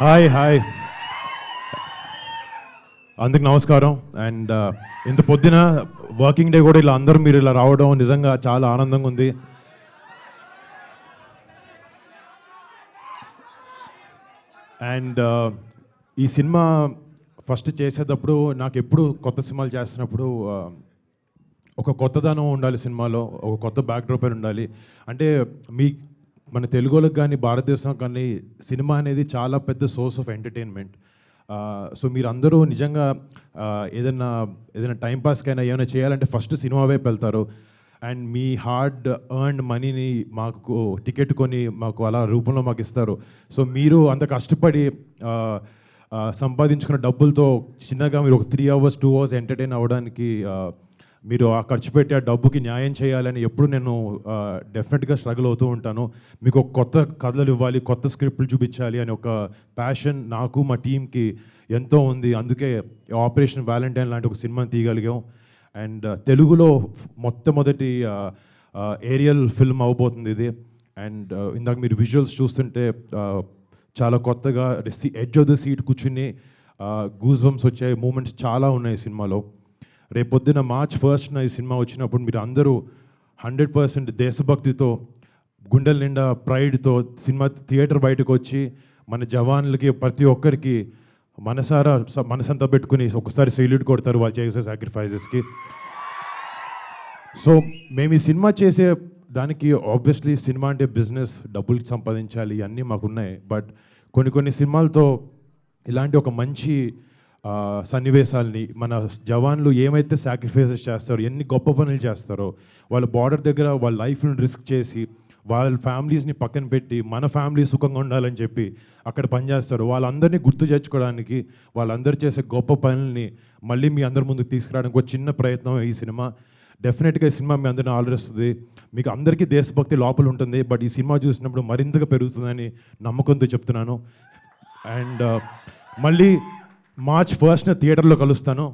Hi hi అందరికి నమస్కారం. And ఇంత పొద్దున వర్కింగ్ డే కూడా ఇలా అందరూ మీరు ఇలా రావడం నిజంగా చాలా ఆనందంగా ఉంది. అండ్ ఈ సినిమా ఫస్ట్ చేసేటప్పుడు నాకు ఎప్పుడు కొత్త సినిమాలు చేస్తున్నప్పుడు ఒక కొత్తదనం ఉండాలి సినిమాలో, ఒక కొత్త బ్యాక్డ్రాప్ అని ఉండాలి. అంటే మన తెలుగులకు కానీ భారతదేశం కానీ సినిమా అనేది చాలా పెద్ద సోర్స్ ఆఫ్ ఎంటర్టైన్మెంట్. సో మీరందరూ నిజంగా ఏదైనా టైంపాస్కైనా ఏమైనా చేయాలంటే ఫస్ట్ సినిమా వైపు వెళ్తారు. అండ్ మీ హార్డ్ ఎర్న్డ్ మనీని మాకు టికెట్ కొని మాకు అలా రూపంలో మాకు ఇస్తారు. సో మీరు అంత కష్టపడి సంపాదించుకున్న డబ్బులతో చిన్నగా మీరు ఒక 3 hours 2 hours ఎంటర్టైన్ అవ్వడానికి మీరు ఆ ఖర్చు పెట్టి ఆ డబ్బుకి న్యాయం చేయాలని ఎప్పుడు నేను డెఫినెట్గా స్ట్రగుల్ అవుతూ ఉంటాను. మీకు ఒక కొత్త కథలు ఇవ్వాలి, కొత్త స్క్రిప్ట్లు చూపించాలి అని ఒక ప్యాషన్ నాకు మా టీంకి ఎంతో ఉంది. అందుకే ఆపరేషన్ వ్యాలంటైన్ లాంటి ఒక సినిమాని తీయగలిగాం. అండ్ తెలుగులో మొట్టమొదటి ఏరియల్ ఫిల్మ్ అవబోతుంది ఇది. అండ్ ఇందాక మీరు విజువల్స్ చూస్తుంటే చాలా కొత్తగా ఎడ్జ్ ఆఫ్ ద సీట్ కూర్చుని గూస్ బంప్స్ వచ్చే మూమెంట్స్ చాలా ఉన్నాయి సినిమాలో. రేపొద్దున March 1st ఈ సినిమా వచ్చినప్పుడు మీరు అందరూ 100% దేశభక్తితో గుండెల నిండా ప్రైడ్తో సినిమా థియేటర్ బయటకు వచ్చి మన జవాన్లకి ప్రతి ఒక్కరికి మనసంతా పెట్టుకుని ఒకసారి సెల్యూట్ కొడతారు వాళ్ళు చేసే సాక్రిఫైజెస్కి. సో మేము ఈ సినిమా చేసే దానికి ఆబ్వియస్లీ సినిమా అంటే బిజినెస్, డబ్బులు సంపాదించాలి, అన్నీ మాకున్నాయి. బట్ కొన్ని సినిమాలతో ఇలాంటి ఒక మంచి సన్నివేశాలని మన జవాన్లు ఏమైతే సాక్రిఫైసెస్ చేస్తారో, ఎన్ని గొప్ప పనులు చేస్తారో, వాళ్ళ బార్డర్ దగ్గర వాళ్ళ లైఫ్ని రిస్క్ చేసి వాళ్ళ ఫ్యామిలీస్ని పక్కన పెట్టి మన ఫ్యామిలీ సుఖంగా ఉండాలని చెప్పి అక్కడ పనిచేస్తారు. వాళ్ళందరినీ గుర్తు తెచ్చుకోవడానికి, వాళ్ళందరూ చేసే గొప్ప పనుల్ని మళ్ళీ మీ అందరి ముందుకు తీసుకురావడానికి ఒక చిన్న ప్రయత్నం ఈ సినిమా. డెఫినెట్గా ఈ సినిమా మీ అందరిని ఆలోచిస్తుంది. మీకు అందరికీ దేశభక్తి లోపల ఉంటుంది, బట్ ఈ సినిమా చూసినప్పుడు మరింతగా పెరుగుతుందని నమ్మకంతో చెప్తున్నాను. అండ్ మళ్ళీ March 1st థియేటర్లో కలుస్తాను.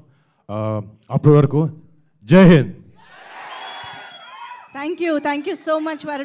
అప్పటి వరకు జై Hind. Thank you so much Varun.